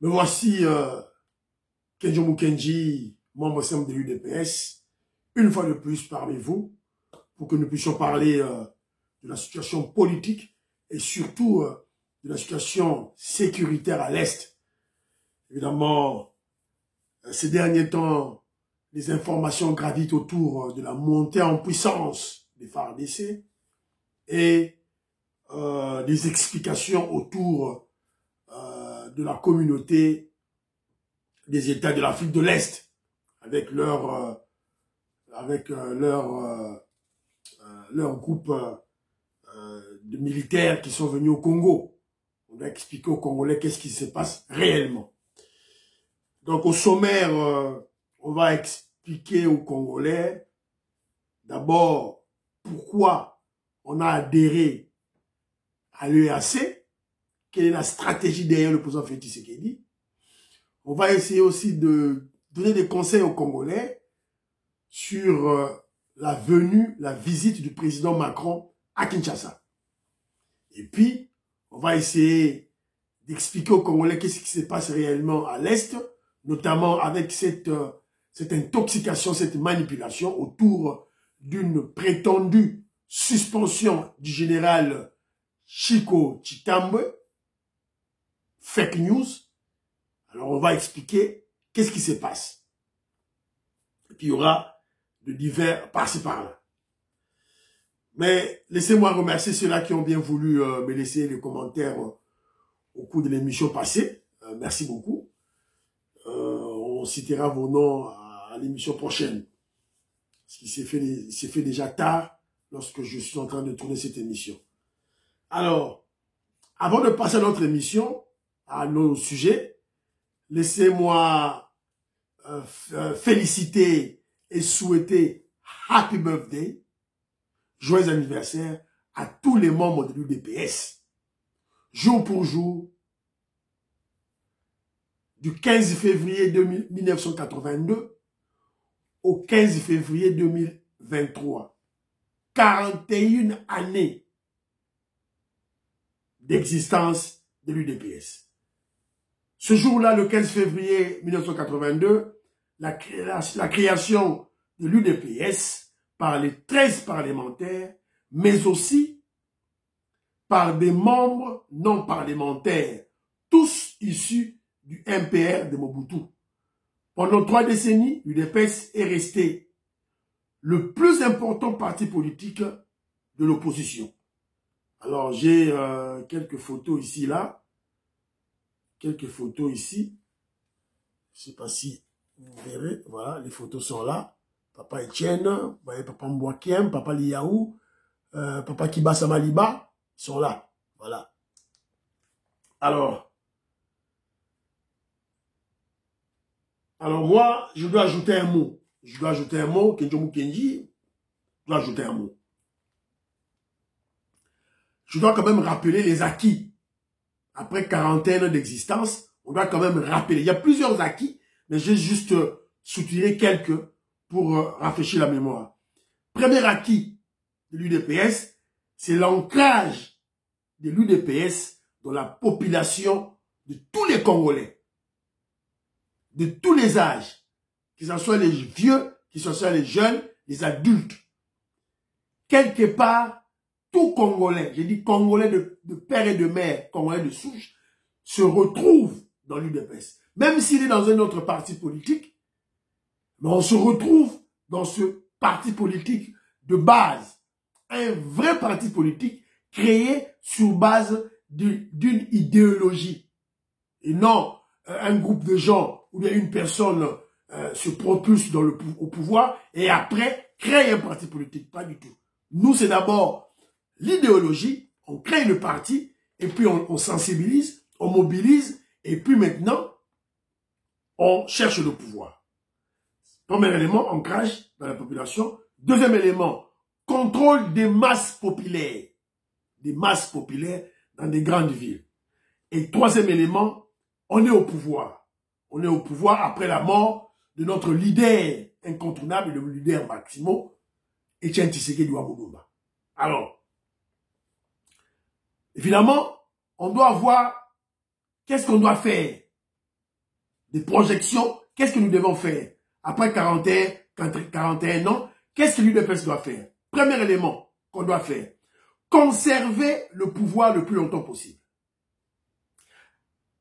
Me voici Kenjo Mukenji, membre simple de l'UDPS, une fois de plus parmi vous, pour que nous puissions parler de la situation politique et surtout de la situation sécuritaire à l'Est. Évidemment, ces derniers temps, les informations gravitent autour de la montée en puissance des FARDC et des explications autour de la communauté des États de l'Afrique de l'Est avec leur groupe de militaires qui sont venus au Congo. On va expliquer aux Congolais qu'est-ce qui se passe réellement. Donc au sommaire, on va expliquer aux Congolais d'abord pourquoi on a adhéré à l'EAC, quelle est la stratégie derrière le président Félix Tshisekedi. On va essayer aussi de donner des conseils aux Congolais sur la visite du président Macron à Kinshasa. Et puis, on va essayer d'expliquer aux Congolais qu'est-ce qui se passe réellement à l'Est, notamment avec cette intoxication, cette manipulation autour d'une prétendue suspension du général Chico Chitambwe, fake news. Alors on va expliquer qu'est-ce qui se passe. Et puis il y aura de divers par-ci par-là. Mais laissez-moi remercier ceux-là qui ont bien voulu me laisser les commentaires au cours de l'émission passée. Merci beaucoup. On citera vos noms à l'émission prochaine. Ce qui s'est fait déjà tard lorsque je suis en train de tourner cette émission. Alors, avant de passer à notre émission, à nos sujets, laissez-moi féliciter et souhaiter Happy Birthday, joyeux anniversaire à tous les membres de l'UDPS. Jour pour jour, du 15 février 1982 au 15 février 2023. 41 années d'existence de l'UDPS. Ce jour-là, le 15 février 1982, la création de l'UDPS par les 13 parlementaires, mais aussi par des membres non parlementaires, tous issus du MPR de Mobutu. Pendant 3 décennies, l'UDPS est resté le plus important parti politique de l'opposition. Alors, j'ai quelques photos ici, là. Quelques photos ici. Je ne sais pas si vous verrez. Voilà, les photos sont là. Papa Etienne, Papa Mbouakiem, Papa Liaou, Papa Kibasa Maliba, sont là. Voilà. Alors moi, je dois ajouter un mot. Je dois ajouter un mot, Kenjo Mukenji, je dois ajouter un mot. Je dois quand même rappeler les acquis. Après 40 ans d'existence, on doit quand même rappeler. Il y a plusieurs acquis, mais j'ai juste soutiré quelques pour rafraîchir la mémoire. Premier acquis de l'UDPS, c'est l'ancrage de l'UDPS dans la population de tous les Congolais, de tous les âges, que ce soit les vieux, que ce soit les jeunes, les adultes. Quelque part, tout Congolais, j'ai dit Congolais de père et de mère, Congolais de souche, se retrouve dans l'UDPS. Même s'il est dans un autre parti politique, mais on se retrouve dans ce parti politique de base. Un vrai parti politique créé sur base d'une idéologie. Et non un groupe de gens où une personne se propulse au pouvoir et après crée un parti politique. Pas du tout. Nous, c'est d'abord l'idéologie, on crée le parti, et puis on sensibilise, on mobilise, et puis maintenant, on cherche le pouvoir. Premier élément, ancrage dans la population. Deuxième élément, contrôle des masses populaires dans des grandes villes. Et troisième élément, on est au pouvoir. On est au pouvoir après la mort de notre leader incontournable, le leader Maximo, Etienne Tshisekedi Lumumba. Alors, évidemment, on doit voir qu'est-ce qu'on doit faire des projections. Qu'est-ce que nous devons faire? Après 41 ans, qu'est-ce que l'UDPS doit faire? Premier élément qu'on doit faire, conserver le pouvoir le plus longtemps possible.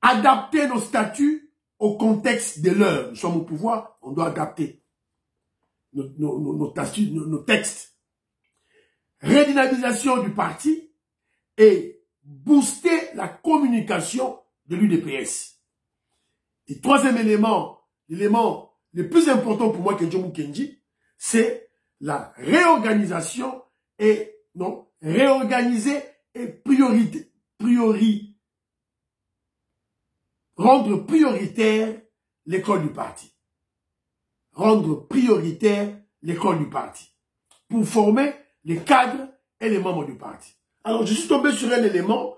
Adapter nos statuts au contexte de l'heure. Nous sommes au pouvoir, on doit adapter nos textes. Redynamisation du parti et booster la communication de l'UDPS. Et troisième élément, l'élément le plus important pour moi que Djomu Kenji, c'est la réorganisation et réorganiser et rendre prioritaire l'école du parti. Rendre prioritaire l'école du parti. Pour former les cadres et les membres du parti. Alors, je suis tombé sur un élément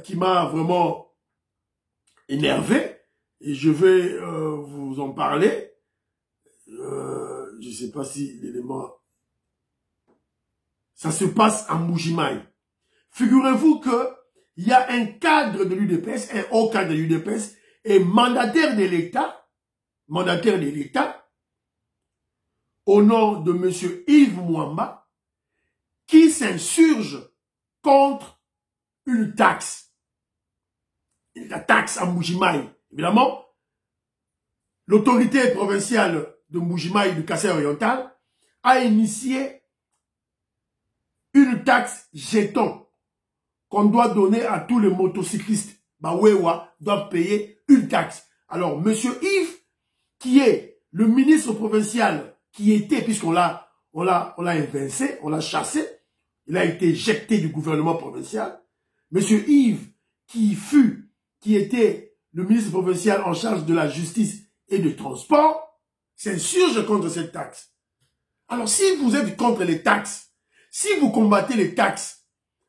qui m'a vraiment énervé. Et je vais vous en parler. Je ne sais pas si l'élément... Ça se passe à Mbuji-Mayi. Figurez-vous qu'il y a un cadre de l'UDPS, un haut cadre de l'UDPS, et mandataire de l'État, au nom de M. Yves Mwamba, qui s'insurge contre une taxe. La taxe à Mbuji-Mayi. Évidemment, l'autorité provinciale de Mbuji-Mayi du Kassai oriental a initié une taxe jeton qu'on doit donner à tous les motocyclistes. Bawewa doivent payer une taxe. Alors, M. Yves, qui est le ministre provincial, qui était, puisqu'on l'a évincé, on l'a chassé, il a été éjecté du gouvernement provincial. M. Yves, qui était le ministre provincial en charge de la justice et du transport, s'insurge contre cette taxe. Alors, si vous êtes contre les taxes, si vous combattez les taxes,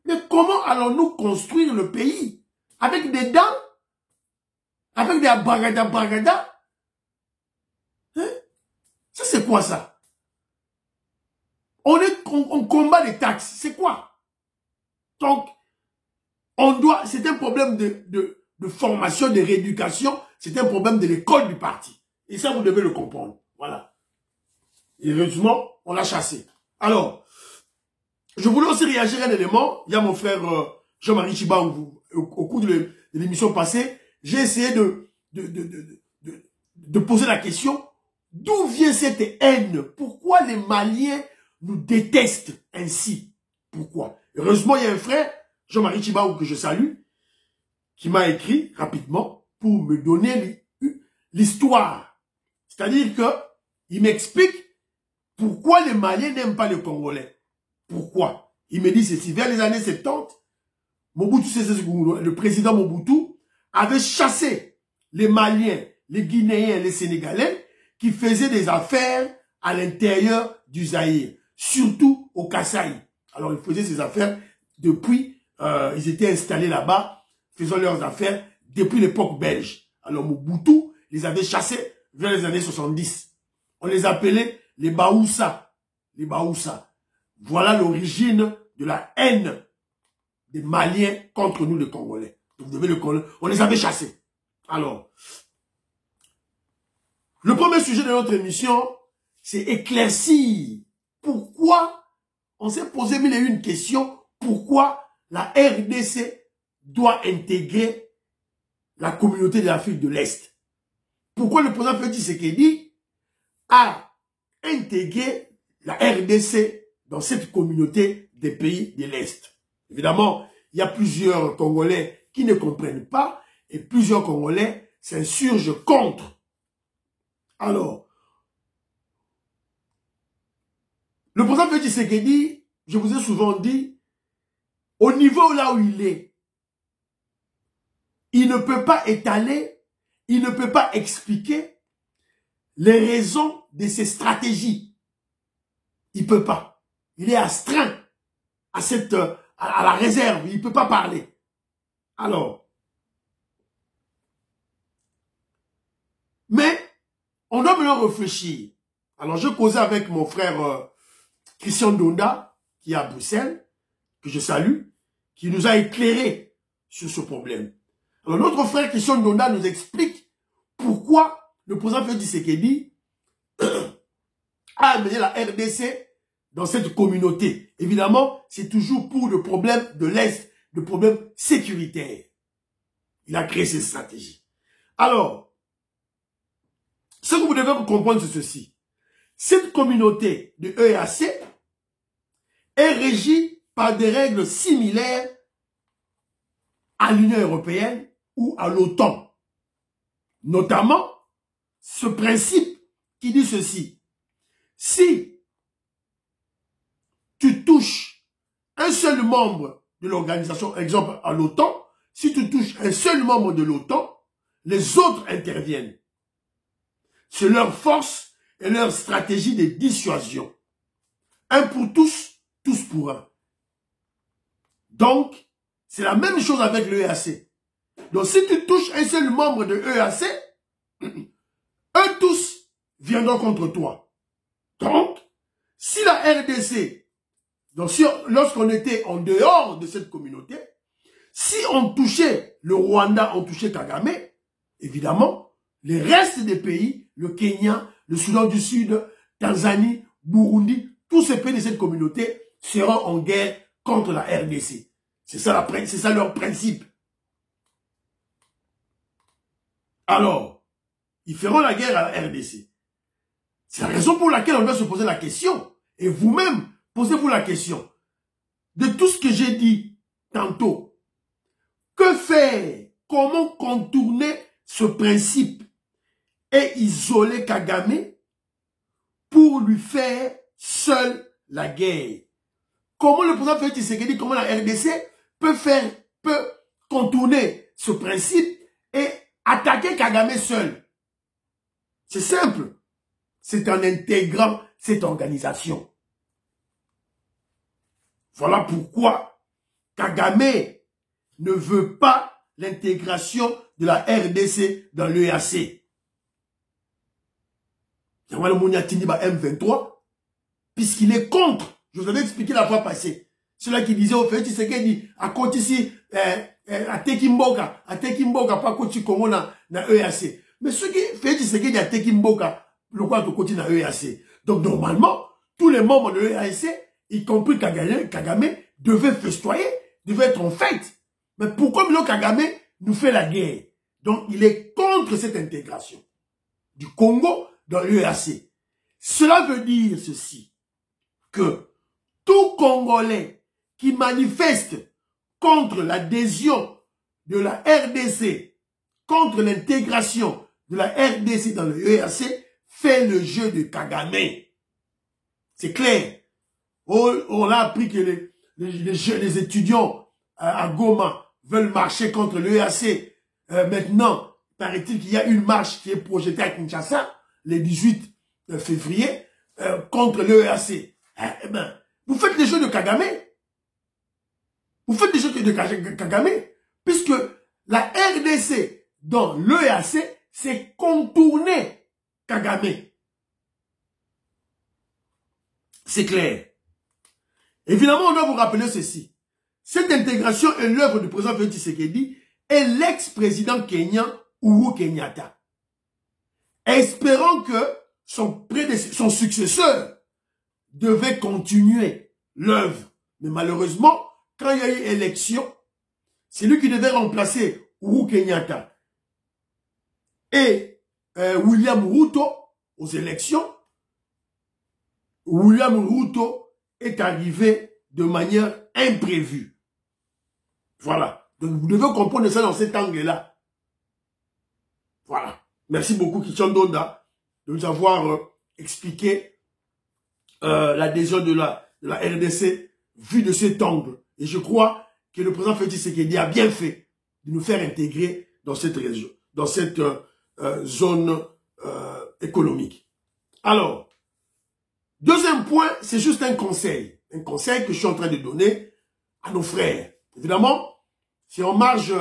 mais comment allons-nous construire le pays? Avec des dents? Avec des bragada? Hein? Ça, c'est quoi ça? On combat les taxes. C'est quoi? Donc, c'est un problème de formation, de rééducation. C'est un problème de l'école du parti. Et ça, vous devez le comprendre. Voilà. Et heureusement, on l'a chassé. Alors, je voulais aussi réagir à un élément. Il y a mon frère Jean-Marie Chiba, au cours de l'émission passée, j'ai essayé de poser la question, d'où vient cette haine? Pourquoi les Maliens nous détestent ainsi? Pourquoi? Heureusement, il y a un frère, Jean-Marie Chiba, que je salue, qui m'a écrit rapidement pour me donner l'histoire. C'est-à-dire que il m'explique pourquoi les Maliens n'aiment pas les Congolais. Pourquoi? Il me dit ceci. Vers les années 70, Mobutu Sese Seko, le président Mobutu, avait chassé les Maliens, les Guinéens, les Sénégalais qui faisaient des affaires à l'intérieur du Zaïre, surtout au Kasaï. Alors, ils faisaient ces affaires depuis, ils étaient installés là-bas, faisant leurs affaires depuis l'époque belge. Alors, Mobutu les avait chassés vers les années 70. On les appelait les Baoussa. Les Baoussa. Voilà l'origine de la haine des Maliens contre nous, les Congolais. Vous devez le connaître. On les avait chassés. Alors, le premier sujet de notre émission, c'est éclaircir pourquoi, on s'est posé mille et une questions, pourquoi la RDC doit intégrer la communauté de l'Afrique de l'Est. Pourquoi le président Félix Tshisekedi a intégré la RDC dans cette communauté des pays de l'Est. Évidemment, il y a plusieurs Congolais qui ne comprennent pas et plusieurs Congolais s'insurgent contre. Alors, le président Félix Tshisekedi, je vous ai souvent dit, au niveau là où il est, il ne peut pas étaler, il ne peut pas expliquer les raisons de ses stratégies. Il ne peut pas. Il est astreint à la réserve. Il ne peut pas parler. Alors, mais on doit maintenant réfléchir. Alors, je causais avec mon frère Christian Donda, qui est à Bruxelles, que je salue, qui nous a éclairé sur ce problème. Alors notre frère Christian Ndonda nous explique pourquoi le président Félix Tshisekedi a amené la RDC dans cette communauté. Évidemment, c'est toujours pour le problème de l'Est, le problème sécuritaire. Il a créé cette stratégie. Alors, ce que vous devez comprendre, c'est ceci. Cette communauté de EAC est régie par des règles similaires à l'Union européenne ou à l'OTAN. Notamment, ce principe qui dit ceci. Si tu touches un seul membre de l'organisation, exemple à l'OTAN, si tu touches un seul membre de l'OTAN, les autres interviennent. C'est leur force et leur stratégie de dissuasion. Un pour tous, tous pour un. Donc, c'est la même chose avec l'EAC. Donc, si tu touches un seul membre de l'EAC, eux tous viendront contre toi. Donc, si la RDC, donc lorsqu'on était en dehors de cette communauté, si on touchait le Rwanda, on touchait Kagame, évidemment, les restes des pays, le Kenya, le Soudan du Sud, Tanzanie, Burundi, tous ces pays de cette communauté seront en guerre contre la RDC. C'est ça leur principe. Alors, ils feront la guerre à la RDC. C'est la raison pour laquelle on doit se poser la question. Et vous-même, posez-vous la question. De tout ce que j'ai dit tantôt, que faire? Comment contourner ce principe et isoler Kagame pour lui faire seul la guerre? Comment le président Félix Tshisekedi, comment la RDC peut contourner ce principe et attaquer Kagame seul? C'est simple. C'est en intégrant cette organisation. Voilà pourquoi Kagame ne veut pas l'intégration de la RDC dans l'EAC. Yawale Mouniatiniba M23, puisqu'il est contre. Je vous avais expliqué la fois passée. Cela qui disait au Félix Tshisekedi, à côté ici, à Tekimboka, pas côté Congo na EAC. Mais ce qui fait Tshisekedi à Tekimboka, le quoi de côté na EAC. Donc normalement, tous les membres de l'EAC, y compris Kagame, devaient festoyer, devaient être en fête. Mais pourquoi Milo Kagame nous fait la guerre? Donc il est contre cette intégration du Congo dans l'EAC. Cela veut dire ceci, que tout Congolais qui manifeste contre l'adhésion de la RDC, contre l'intégration de la RDC dans l'EAC, fait le jeu de Kagame. C'est clair. On a appris que les étudiants à Goma veulent marcher contre l'EAC. Maintenant, paraît-il qu'il y a une marche qui est projetée à Kinshasa, le 18 février, contre l'EAC. Eh ben, vous faites les jeux de Kagame. Vous faites les jeux de Kagame, puisque la RDC dans l'EAC, c'est contourner Kagame. C'est clair. Évidemment, on doit vous rappeler ceci. Cette intégration est l'œuvre du président Félix Tshisekedi et l'ex-président kenyan Uhuru Kenyatta. Espérant que son successeur devait continuer l'œuvre. Mais malheureusement, quand il y a eu élection, c'est lui qui devait remplacer Uhuru Kenyatta et William Ruto aux élections. William Ruto est arrivé de manière imprévue. Voilà. Donc vous devez comprendre ça dans cet angle-là. Voilà. Merci beaucoup Christian Ndonda de nous avoir expliqué l'adhésion de la RDC vue de cet angle. Et je crois que le président Félix Tshisekedi a bien fait de nous faire intégrer dans cette région, dans cette zone économique. Alors, deuxième point, c'est juste un conseil. Un conseil que je suis en train de donner à nos frères. Évidemment, c'est en marge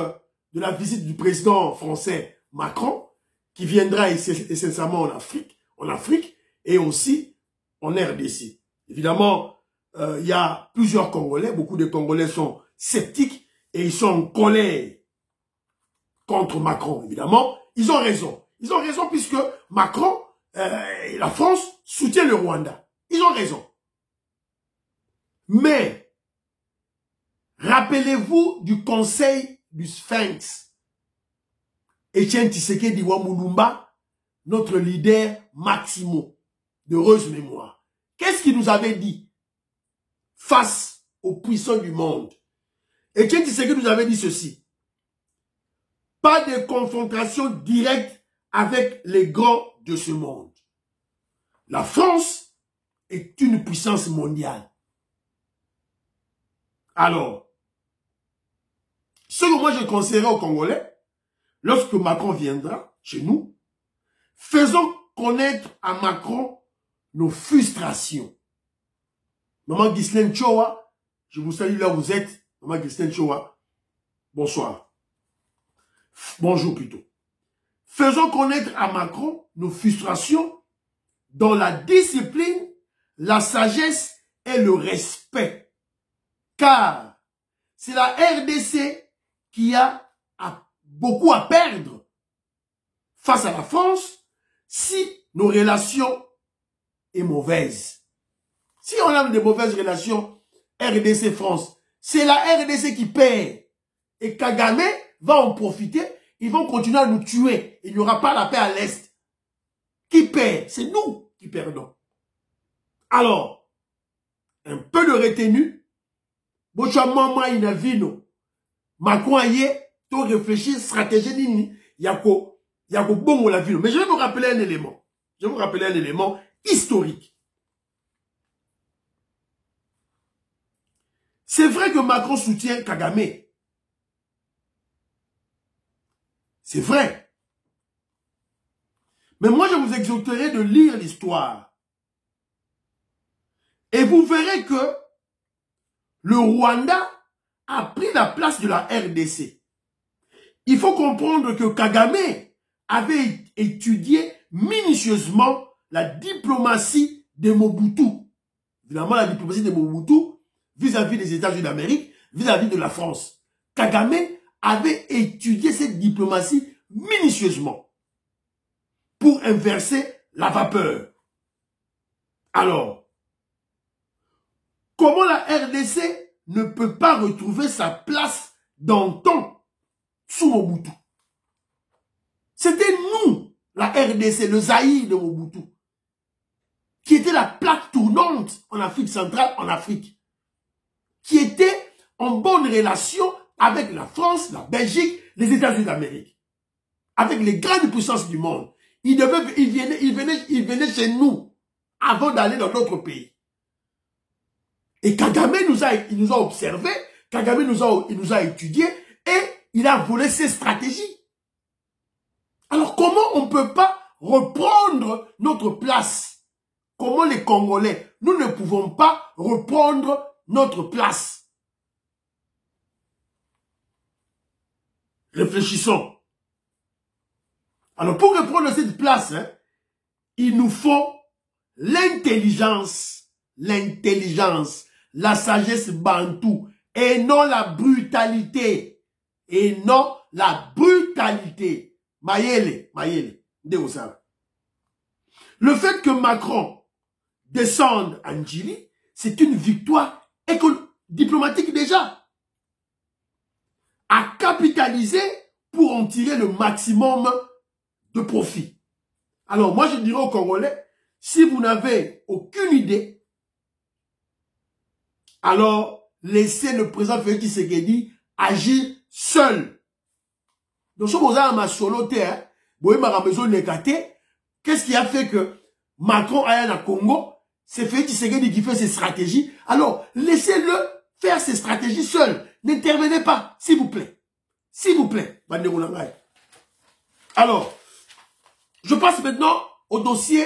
de la visite du président français Macron, qui viendra essentiellement en Afrique et aussi en RDC. Évidemment, il y a plusieurs Congolais, beaucoup de Congolais sont sceptiques et ils sont en colère contre Macron, évidemment, ils ont raison. Ils ont raison puisque Macron et la France soutiennent le Rwanda. Ils ont raison. Mais, rappelez-vous du conseil du Sphinx. Etienne Tshisekedi Wamulumba, notre leader Maximo, d'heureuse mémoire. Qu'est-ce qu'il nous avait dit face aux puissants du monde? Etienne Tshisekedi nous avait dit ceci. Pas de confrontation directe avec les grands de ce monde. La France est une puissance mondiale. Alors, ce que moi je conseillerais aux Congolais, lorsque Macron viendra chez nous, faisons connaître à Macron nos frustrations. Maman Ghislaine Chowa, je vous salue là où vous êtes. Maman Ghislaine Chowa, bonsoir. Bonjour plutôt. Faisons connaître à Macron nos frustrations dans la discipline, la sagesse et le respect. Car c'est la RDC qui a beaucoup à perdre face à la France si nos relations sont mauvaises. Si on a de mauvaises relations RDC-France, c'est la RDC qui perd. Et Kagame va en profiter. Ils vont continuer à nous tuer. Il n'y aura pas la paix à l'Est. Qui perd? C'est nous qui perdons. Alors, un peu de retenue. Macron aye, to réfléchir stratégie nini, yako bongo la ville. Mais je vais vous rappeler un élément. Je vais vous rappeler un élément historique. C'est vrai que Macron soutient Kagame. C'est vrai. Mais moi, je vous exhorterai de lire l'histoire. Et vous verrez que le Rwanda a pris la place de la RDC. Il faut comprendre que Kagame avait étudié minutieusement la diplomatie de Mobutu. Évidemment, la diplomatie de Mobutu vis-à-vis des États-Unis d'Amérique, vis-à-vis de la France. Kagame avait étudié cette diplomatie minutieusement pour inverser la vapeur. Alors, comment la RDC ne peut pas retrouver sa place d'antan sous Mobutu? C'était nous, la RDC, le Zaïre de Mobutu, qui était la plaque tournante en Afrique centrale, en Afrique, qui était en bonne relation avec la France, la Belgique, les États-Unis d'Amérique, avec les grandes puissances du monde. Il venait chez nous avant d'aller dans d'autres pays. Et Kagame il nous a observé, Kagame il nous a étudié et il a volé ses stratégies. Alors comment on ne peut pas reprendre notre place? Comment les Congolais, nous ne pouvons pas reprendre notre place? Réfléchissons. Alors pour reprendre cette place, il nous faut l'intelligence, la sagesse bantou, et non la brutalité. Et non la brutalité. Mayele, le fait que Macron descende en Djili, c'est une victoire diplomatique déjà. À capitaliser pour en tirer le maximum de profit. Alors moi je dirais aux Congolais, si vous n'avez aucune idée, alors laissez le président Félix Tshisekedi agir seul. Donc si vous avez ma solo terre, qu'est-ce qui a fait que Macron aille au Congo? C'est Félix Tshisekedi qui fait ses stratégies. Alors laissez-le faire ses stratégies seul. N'intervenez pas, s'il vous plaît. S'il vous plaît. Alors, je passe maintenant au dossier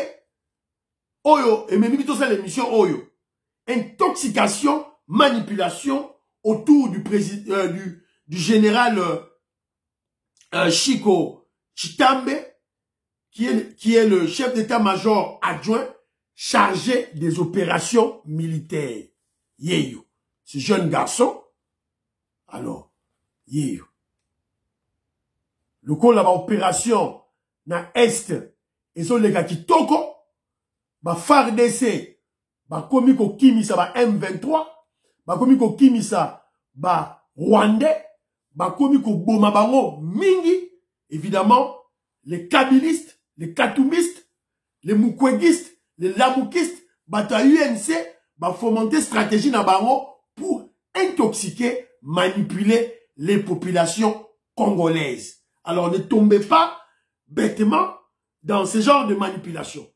Oyo, et même plutôt c'est l'émission Oyo. Intoxication, manipulation autour du président, du général Chico Chitambe, qui est le chef d'état-major adjoint chargé des opérations militaires. Yeyo. Ce jeune garçon, alors, Yeyo. Le coup là, opération na Est, et sont les gars qui toko, ba FARDC, ba komiko kimisa ba M23, ba komiko kimisa ba Rwandais, ba komiko boma bango mingi, évidemment, les kabylistes, les katoumistes, les mukwegistes, les lamoukistes, bata UNC, ba fomenter stratégie na bango pour intoxiquer, manipuler les populations congolaises. Alors ne tombez pas bêtement dans ce genre de manipulation.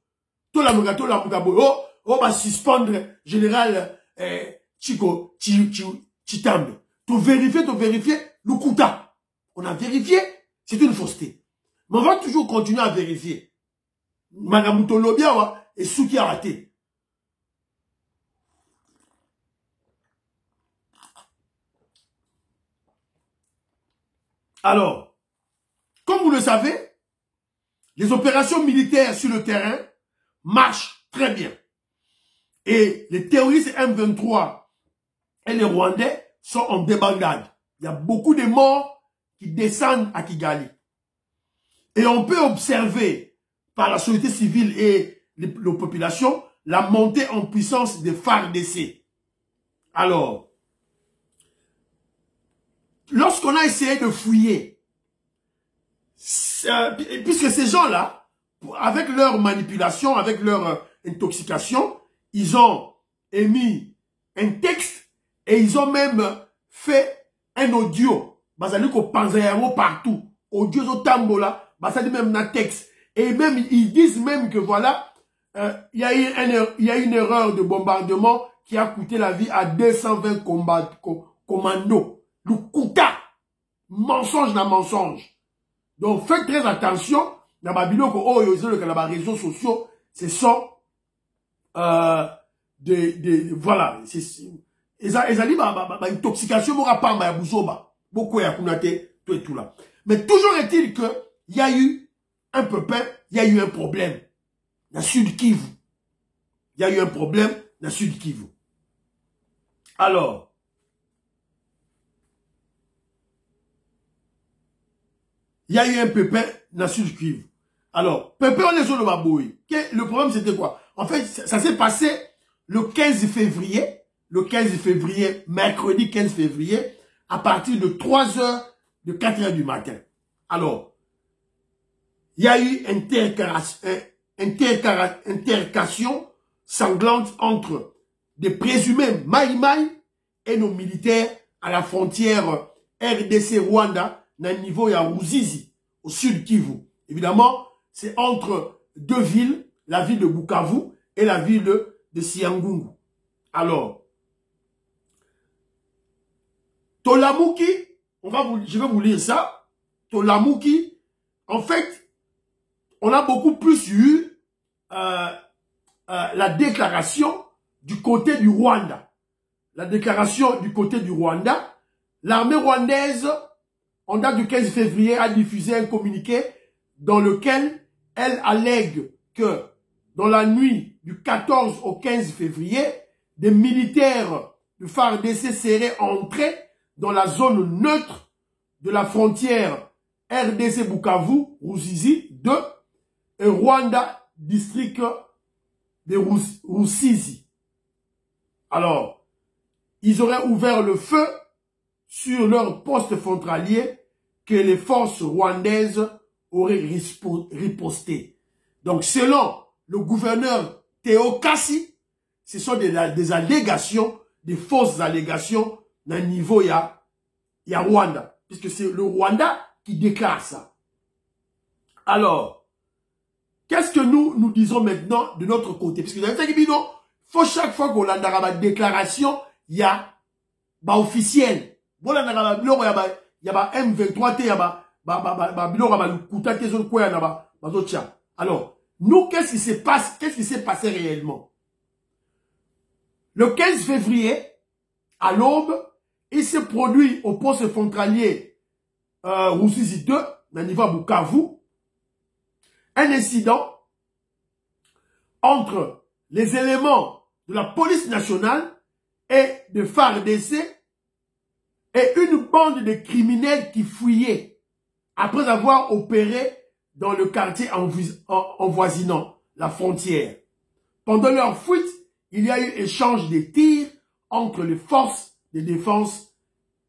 Tout la va suspendre général Chitambe. Tout vérifier, le Kouta. On a vérifié, c'est une fausseté. Mais on va toujours continuer à vérifier. Magamuto Lobia et Souki a raté. Alors, comme vous le savez, les opérations militaires sur le terrain marchent très bien. Et les terroristes M23 et les Rwandais sont en débandade. Il y a beaucoup de morts qui descendent à Kigali. Et on peut observer par la société civile et les populations la montée en puissance des FARDC. Alors, lorsqu'on a essayé de fouiller, puisque ces gens-là, avec leur manipulation, avec leur intoxication, ils ont émis un texte et ils ont même fait un audio. Basali ko panzayamo partout. Audio zo tambola, basali même un texte. Et même, ils disent même que voilà, il y a une erreur de bombardement qui a coûté la vie à 220 commandos. Le Kouta. Mensonge na mensonge. Donc faites très attention. Dans ma vidéo, les réseaux sociaux, ce sont voilà. Une intoxication, beaucoup ya kunate, tout et tout là. Mais toujours est-il que il y a eu un pépin, il y a eu un problème. Dans Sud Kivu. Il y a eu un problème dans Sud Kivu. Alors, il y a eu un pépin dans Sud Kivu. Alors, pépin, on est sur le babouille. Le problème, c'était quoi? En fait, ça s'est passé le 15 février. Le 15 février, mercredi 15 février, à partir de 3h, de 4h du matin. Alors, il y a eu intercation sanglante entre des présumés Maïmaï et nos militaires à la frontière RDC-Rwanda, dans le niveau de Ruzizi, au sud Kivu. Évidemment, c'est entre deux villes, la ville de Bukavu et la ville de Siangungu. Alors, Tolamouki, je vais vous lire ça. Tolamouki, en fait, on a beaucoup plus eu la déclaration du côté du Rwanda. La déclaration du côté du Rwanda. L'armée rwandaise, en date du 15 février, a diffusé un communiqué dans lequel elle allègue que dans la nuit du 14 au 15 février, des militaires du FARDC seraient entrés dans la zone neutre de la frontière RDC Bukavu, Ruzizi 2 et Rwanda, district de Rusizi. Alors, ils auraient ouvert le feu sur leur poste frontalier que les forces rwandaises auraient riposté. Donc, selon le gouverneur Théo Kassi, ce sont des allégations, des fausses allégations d'un niveau, il y a Rwanda. Puisque c'est le Rwanda qui déclare ça. Alors, qu'est-ce que nous disons maintenant de notre côté? Parce que dans il faut chaque fois qu'on a une déclaration, il y a officiel. Il y a M23, il y a alors, nous, qu'est-ce qui s'est passé réellement? Le 15 février, à l'aube, il s'est produit au poste frontalier Rusizi 2, dans le niveau Bukavu, un incident entre les éléments de la police nationale et de FARDC et une bande de criminels qui fouillaient après avoir opéré dans le quartier envoisinant la frontière. Pendant leur fuite, il y a eu échange de tirs entre les forces de défense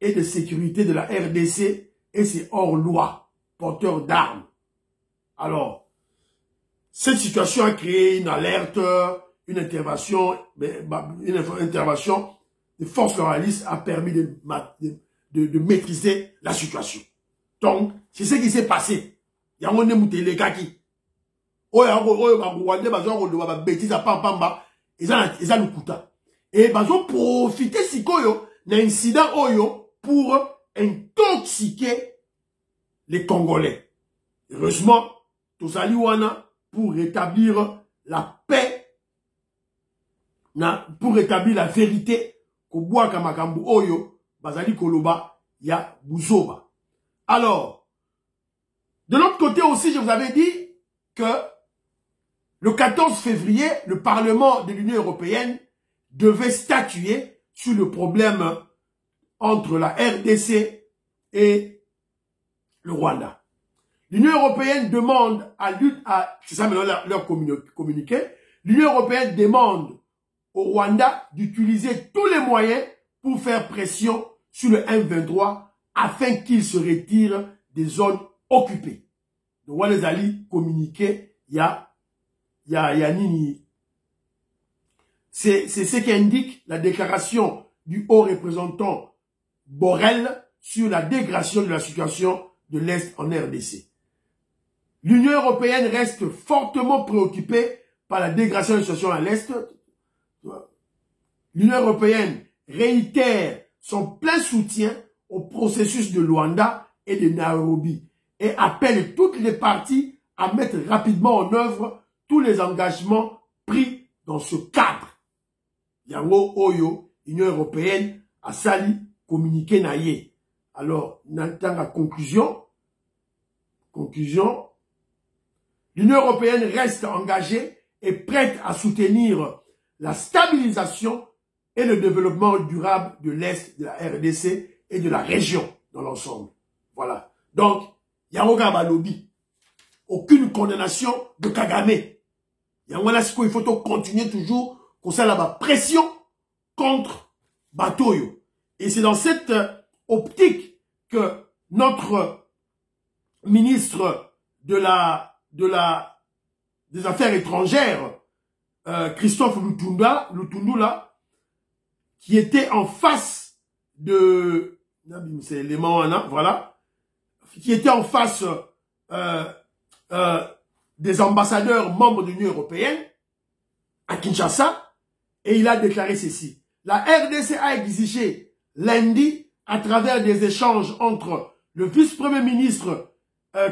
et de sécurité de la RDC et ses hors-loi, porteurs d'armes. Alors, cette situation a créé une alerte, une intervention des forces loyalistes a permis de maîtriser la situation. Donc, c'est ce qui s'est passé. Il y a un les kaki. Et ils ont profité d'un incident pour intoxiquer les Congolais. Heureusement, tous Aliwana pour rétablir la paix, pour rétablir la vérité, Koboaka Makambu Oyo, Bazali Koloba, ya Bouzoba. Alors, de l'autre côté aussi, je vous avais dit que le 14 février, le Parlement de l'Union européenne devait statuer sur le problème entre la RDC et le Rwanda. L'Union européenne demande c'est ça maintenant leur communiqué, l'Union européenne demande au Rwanda d'utiliser tous les moyens pour faire pression sur le M23 afin qu'il se retire des zones occupées. Donc, on les a communiqué, il y a Nini. C'est ce qui indique la déclaration du haut représentant Borrell sur la dégradation de la situation de l'Est en RDC. L'Union européenne reste fortement préoccupée par la dégradation de la situation à l'Est. L'Union européenne réitère son plein soutien au processus de Luanda et de Nairobi et appelle toutes les parties à mettre rapidement en œuvre tous les engagements pris dans ce cadre. Yango Oyo, Union européenne, a sali communiqué naïe. Alors, dans la conclusion, l'Union européenne reste engagée et prête à soutenir la stabilisation et le développement durable de l'Est de la RDC et de la région dans l'ensemble. Voilà. Donc, Yangoga Balobi. Aucune condamnation de Kagame. Yangola Siko, il faut continuer toujours comme ça la pression contre Batoyo. Et c'est dans cette optique que notre ministre des Affaires étrangères, Christophe Lutundula, qui était en face de, c'est l'élément, voilà, qui était en face des ambassadeurs membres de l'Union européenne à Kinshasa, et il a déclaré ceci. La RDC a exigé lundi, à travers des échanges entre le vice-premier ministre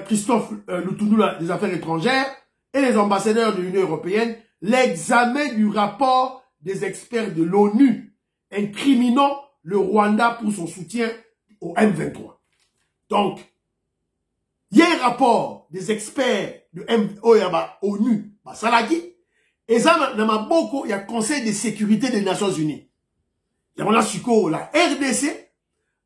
Christophe Lutundula des Affaires étrangères et les ambassadeurs de l'Union européenne, l'examen du rapport des experts de l'ONU incriminant le Rwanda pour son soutien au M23. Donc, il y a un rapport des experts de ONU, Salagi, et ça, dans ma boko, il y a Conseil de sécurité des Nations Unies. Il y a la RDC,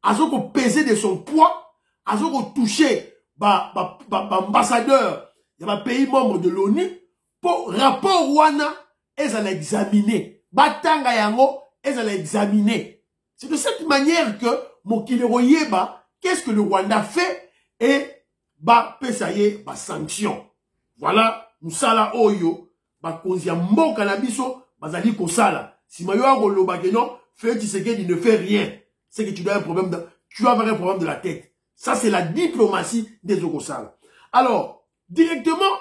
a pesé de son poids, a touché ambassadeur, il y a un pays membre de l'ONU, pour rapport Rwanda, ils allaient examiner. Batanga yango, ils allaient examiner. C'est de cette manière que Mokilero Yeba, qu'est-ce que le Rwanda fait, et pesaye sanction. Voilà, musala oyo, konzia mboka na biso, bazali kosala. Si mayo akoloba ke non, Félix Tshisekedi ne fait rien. C'est que tu dois avoir un problème de la tête. Ça, c'est la diplomatie des Okosala. Alors, directement,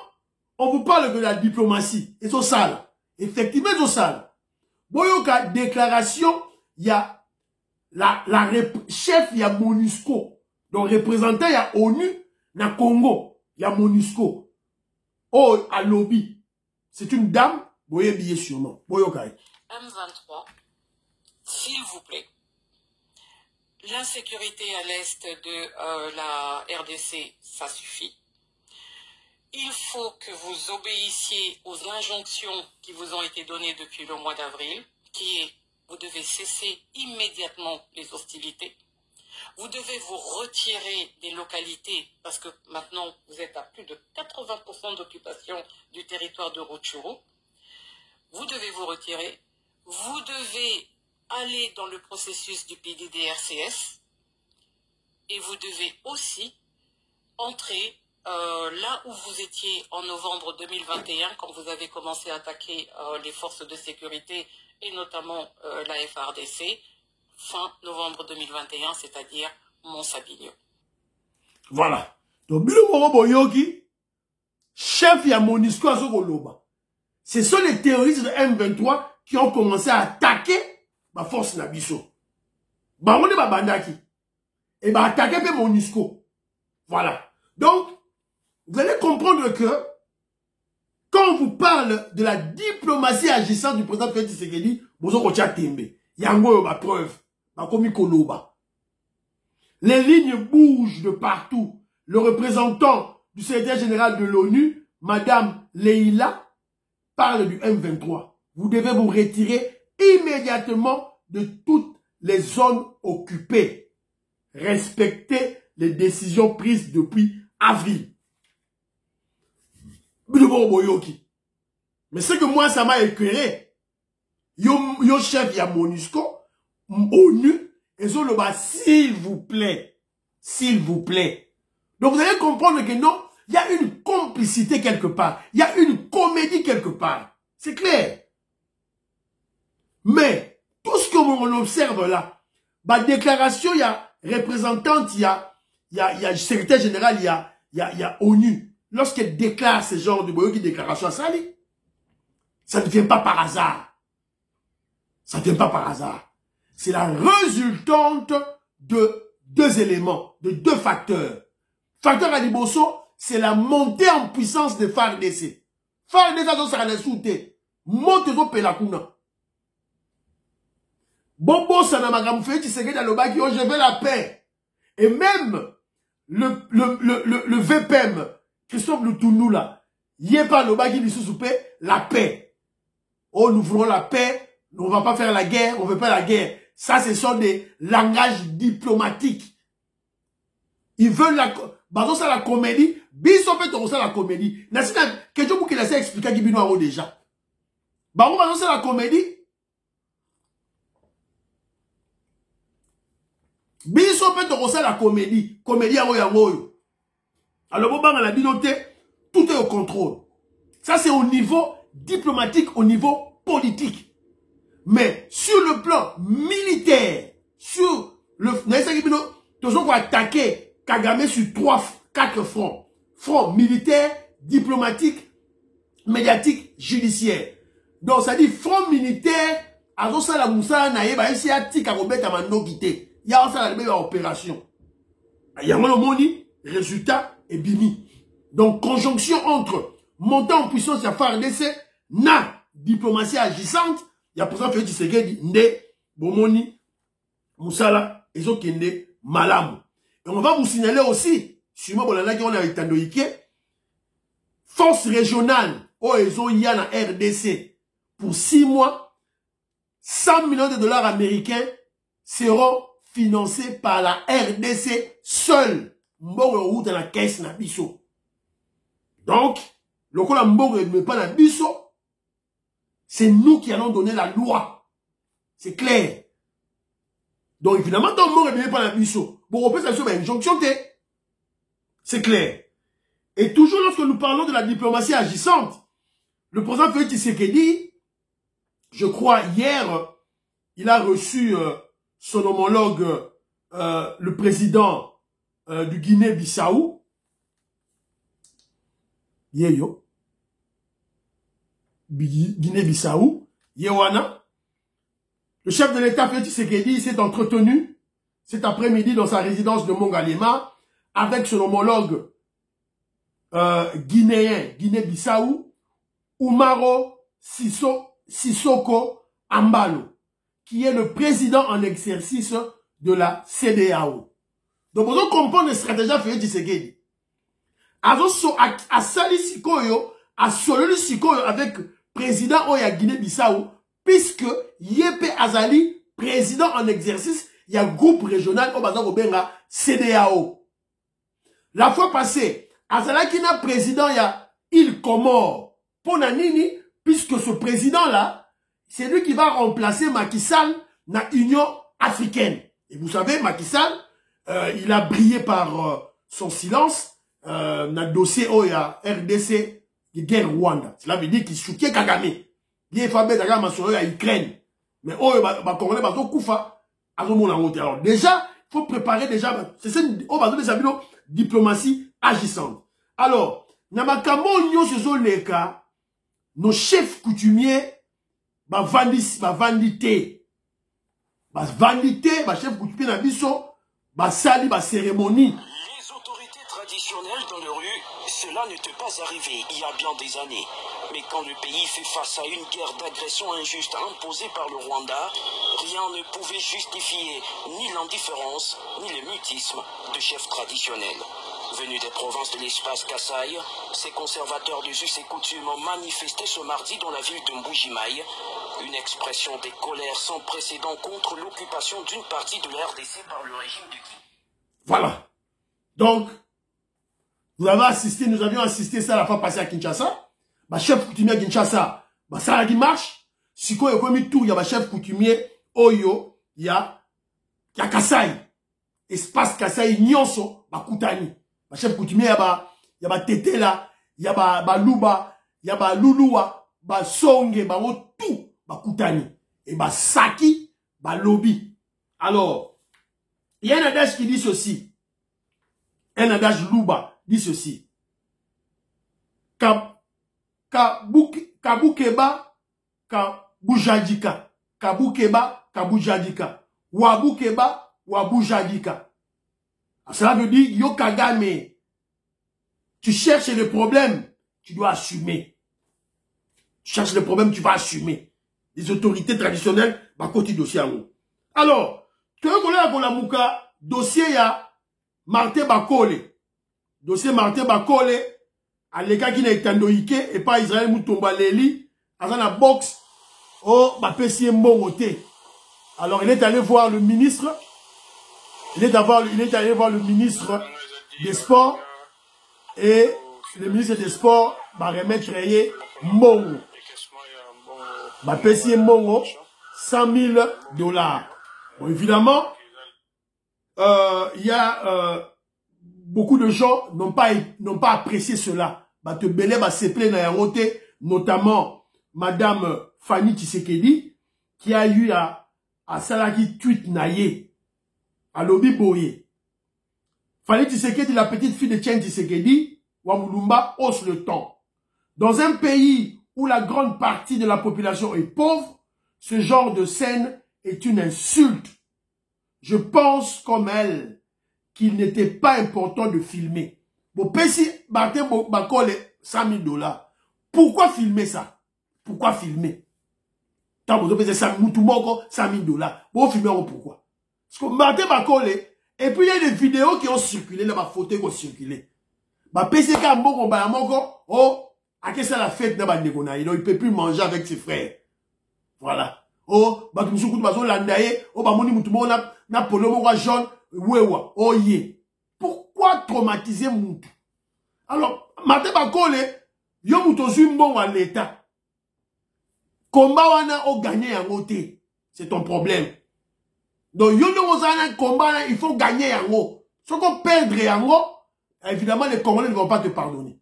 on vous parle de la diplomatie. Et Sosala. Effectivement, Sosala. Boyoka, déclaration, il y a chef, il y a MONUSCO. Donc, représentant, il y a ONU, na Congo, il y a MONUSCO. Oh, à lobby. C'est une dame, boye billet sûrement. Boyoka. M23, s'il vous plaît. L'insécurité à l'est de la RDC, ça suffit. Il faut que vous obéissiez aux injonctions qui vous ont été données depuis le mois d'avril, qui est, vous devez cesser immédiatement les hostilités. Vous devez vous retirer des localités, parce que maintenant, vous êtes à plus de 80% d'occupation du territoire de Rutshuru. Vous devez vous retirer. Vous devez aller dans le processus du PDDRCS. Et vous devez aussi entrer là où vous étiez en novembre 2021, quand vous avez commencé à attaquer les forces de sécurité, et notamment la FARDC, fin novembre 2021, c'est-à-dire Mont-Sabinio. Voilà. Donc, Bilo Boyoki, chef ya MONUSCO à Zogoloba. Ce sont les terroristes de M23 qui ont commencé à attaquer ma force Nabiso. Bah, on est bandaki. Et bah, attaquer même MONUSCO. Voilà. Donc, vous allez comprendre que, quand on vous parle de la diplomatie agissante du président Félix Tshisekedi, vous avez tembe. Yango ma preuve. Ma komi koloba. Les lignes bougent de partout. Le représentant du secrétaire général de l'ONU, Madame Leila, parle du M23. Vous devez vous retirer immédiatement de toutes les zones occupées. Respectez les décisions prises depuis avril. Mais c'est que moi, ça m'a éclairé. Yo chef ya MONUSCO, ONU, et zo le bas, s'il vous plaît. S'il vous plaît. Donc vous allez comprendre que non, il y a une complicité quelque part. Il y a une comédie quelque part. C'est clair. Mais, tout ce que l'on observe là, bah, déclaration, il y a représentante, il y a secrétaire général, il y a ONU. Lorsqu'elle déclare ce genre de déclaration à Sali, ça ne vient pas par hasard. Ça ne vient pas par hasard. C'est la résultante de deux éléments, de deux facteurs. Facteur à Liboso, c'est la montée en puissance de FARDC. FARDC a sera les soutés. Monte au Pelakuna. Bobo Sanamagam fait tu sais que dans le bac, je veux la paix. Et même le VPM, Christophe Lutunou là, y est pas le bac qui sous la paix. Oh, nous voulons la paix. On va pas faire la guerre, on veut pas la guerre. Ça, ce sont des langages diplomatiques. Ils veulent la... Bah, ça, la comédie. Biso peut ça la comédie. N'a-t-il quelque chose qu'il a expliqué qui bino déjà. Bah, on va ça la comédie. Biso peut ça la comédie. Comédie à Oyangoyo. Alors, bon, dans la binoté, tout est au contrôle. Ça, c'est au niveau diplomatique, au niveau politique. Mais sur le plan militaire, sur le... Nous avons attaqué Kagame sur 4 fronts. Front militaire, diplomatique, médiatique, judiciaire. Donc ça dit front militaire, avant ça la moussa naïba, ici à tika robet à mando guité. Il y a ça la opération. Il y a un moni, résultat et bimi. Donc conjonction entre montant en puissance à FARDC, na diplomatie agissante. Il y a pour ça Félix Tshisekedi Ndé, Bomoni, Moussala, et Zokende, Malamu. Et on va vous signaler aussi, sur moi, on a Itandoïke, force régionale, il y a la RDC, pour 6 mois, 100 millions de dollars américains seront financés par la RDC seule. Mboro dans la caisse na biso. Donc, le coup la Mboro ne met pas la biso. C'est nous qui allons donner la loi. C'est clair. Donc, évidemment, tant que nous ne pas la biso, bon, on peut s'assurer une injonction. C'est clair. Et toujours lorsque nous parlons de la diplomatie agissante, le président Félix Tshisekedi, je crois, hier, il a reçu son homologue, le président du Guinée-Bissau. Yeyo. Guinée-Bissau, Yewana. Le chef de l'État, Félix Tshisekedi, s'est entretenu cet après-midi dans sa résidence de Mongalema avec son homologue guinéen, Guinée-Bissau, Umaro Sissoko Ambalo, qui est le président en exercice de la CEDEAO. Donc, vous comprenez la stratégie de Félix Tshisekedi. À Sali Sikoyo, à Sololi Sikoyo avec président Oya Guinée-Bissau, puisque Yépe Azali, président en exercice, il y a groupe régional au Bazar Obenga CDAO. La fois passée, Azalaki na président, il y a île Comore. Pour Nanini, puisque ce président-là, c'est lui qui va remplacer Macky Sall dans l'Union africaine. Et vous savez, Macky Sall, il a brillé par son silence dans le dossier où il y a RDC, de guerre Rwanda. Cela veut dire qu'il soutient Kagame. Il est fait Kagame sur l'Ukraine. Mais oh, les Congolais, ils ont koufa. Alors déjà, il faut préparer déjà, c'est ça, on va donner sa diplomatie agissante. Alors, Namakamo Nyo Sezoleka, nos chefs coutumiers, vandité, chef coutumier Nabiso, sali, cérémonie. Les autorités traditionnelles dans les rues, cela n'était pas arrivé il y a bien des années. Mais quand le pays fait face à une guerre d'agression injuste imposée par le Rwanda, rien ne pouvait justifier ni l'indifférence, ni le mutisme de chefs traditionnels. Venus des provinces de l'espace Kasaï, ces conservateurs des us et coutumes ont manifesté ce mardi dans la ville de Mbujimaï, une expression des colères sans précédent contre l'occupation d'une partie de la RDC par le régime du Ki. Voilà. Donc, nous avions assisté ça la fois passée à Kinshasa. Chef coutumier à Kinshasa, ça a dit marche. Si quoi, il y a comme tout, il y a chef coutumier, Oyo, il y a Kasaï. Espace Kasaï, Nyonso, Kutani. Chef coutumier, il y a Tété là, il y a Luba, il y a Lulua, Songe, tout, Kutani. Et Saki, Lobi. Alors, il y a un adage qui dit ceci. Un adage Luba dit ceci. Kabukeba, Kabujadika. Kabukeba, Kabujadika. Wabukeba, Wabujadika. Cela veut dire, Yo Kagame, tu cherches les problèmes, tu dois assumer. Tu cherches les problèmes, tu vas assumer. Les autorités traditionnelles, côté dossier à vous. Alors, tu veux qu'on ait la mouka, dossier ya Martin Bakole. Dossier Martin Bakole, à l'état qui n'a été endoïque, et pas Israël Moutomba Leli, à la boxe, oh, Pessie Mbomote. Alors, il est allé voir le ministre. Il est allé voir le ministre des Sports et le ministre des Sports va remettre Mongo. Va payer Mongo $100 000. Bon, évidemment, il y a beaucoup de gens n'ont pas apprécié cela. Va te belé, va se plaindre, notamment Madame Fanny Tshisekedi, qui a eu à Salaki tweet naïe. À Lobi Boye. Fanny Tshisekedi, la petite fille de Tien Tshisekedi, Wamulumba hausse le ton. Dans un pays où la grande partie de la population est pauvre, ce genre de scène est une insulte. Je pense comme elle qu'il n'était pas important de filmer. Bon, Pessi Martin Bakole $100 000. Pourquoi filmer ça? Pourquoi filmer? Tant que vous avez $100 000. Bon, filmer pourquoi? Parce que Martin Bakole, et puis il y a des vidéos qui ont circulé, là, ma photo qui ont circulé. PCK oh, à qu'est-ce que la fête n'a pas de donc il ne peut plus manger avec ses frères. Voilà. Oh, oh, pourquoi traumatiser Moutou? Alors, Martin Bakole, yo Moutou Zumbo à l'État. Combat wana o gagné en côté. C'est ton problème. Donc, un combat, il faut gagner en haut. Si on perd en haut, évidemment, les Congolais ne vont pas te pardonner.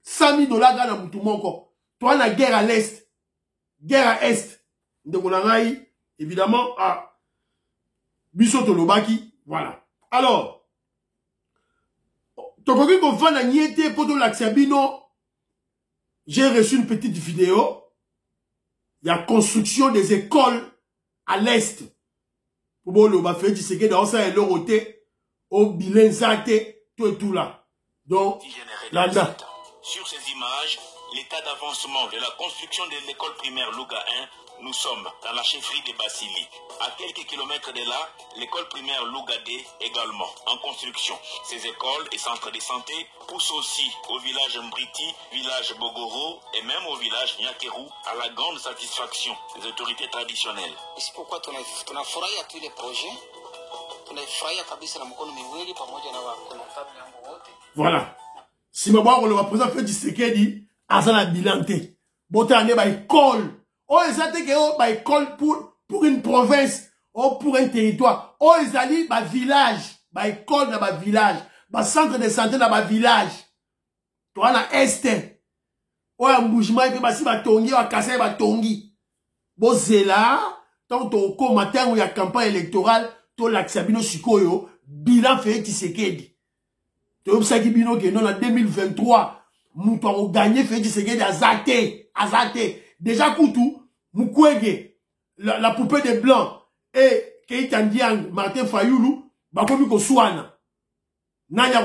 $100 000 dans le monde. Toi, la guerre à l'Est. Guerre à l'Est. Donc, on a évidemment, à Bissot Lobaki. Voilà. Alors, j'ai reçu une petite vidéo. Il y a construction des écoles à l'Est. Pour le bafé, tu sais que dans ça, il est au bilan santé, tout et tout là. Donc, là-dedans. Sur ces images, l'état d'avancement de la construction de l'école primaire Louga 1, nous sommes dans la chefferie de Basili. À quelques kilomètres de là, l'école primaire Louga 2 également en construction. Ces écoles et centres de santé poussent aussi au village Mbriti, village Bogoro et même au village Nyakeru à la grande satisfaction des autorités traditionnelles. C'est pourquoi tu as fourré à tous les projets. Voilà. Si ma boire le représentant fait du Tshisekedi, Azana Bilante. Botane ba école. Oh, ils ont que ba école pour une province. Oh, pour un territoire. Oh, ils allaient ba village. Ba école dans ba village. Ba centre de santé dans ba village. Toi, na Est. Oh, un bougement, et puis ba si ba tongi, ba kase ba tongi. Bon, c'est là. Tant au matin où il y a campagne électorale, to l'axabino sikoyo, bilan fait Tshisekedi. Tu vois ça qui bino que non en 2023, nous avons gagné fait Tshisekedi azate. Déjà Koutou, Mukwege, la poupée des blancs et Keita Ndiang, Martin Fayoulou, bakomi ko swana. Nana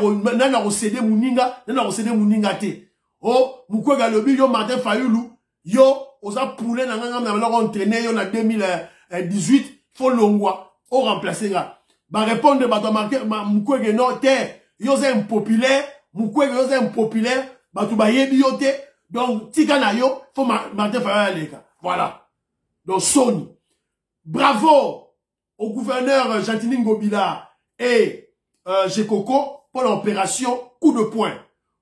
ko cédé muninga te. Oh, Mukwege lobi yo Martin Fayoulou, yo osa poule na ngam na entraîné yo na 2018, faut longwa, au remplacer là. Ba répondre ba marquer Mukwege non terre. Yo c'est impopulaire, Mukwege yo c'est impopulaire, ba tu ba yebi yo te. Donc tika na yo, faut Martin Fayoulou les gars. Voilà. Donc Sony. Bravo au gouverneur Jantini Ngobila et Jekoko pour l'opération coup de poing.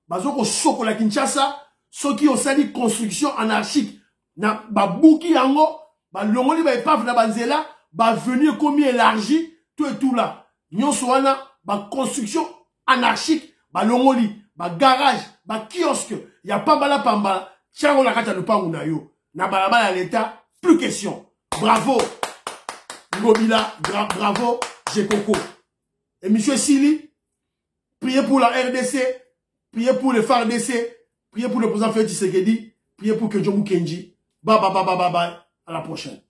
Bazoko soko la Kinshasa, ceux qui ont sali construction anarchique na ba bouki yango, ba longoli ba epaf na banzela, ba venir comme élargi tout et tout là. Nyon soana ba construction anarchique, ba longoli, ba garage, ba kiosque, y a pas bala pamba, tiens la kata le pangu na yo. Na balabala l'état, plus question. Bravo Ngobila, bravo Jekoko. Et monsieur Sili, priez pour la RDC, priez pour le FARDC, priez pour le président Félix Tshisekedi, priez pour que John Kenji. Bye bye bye bye bye bye. À la prochaine.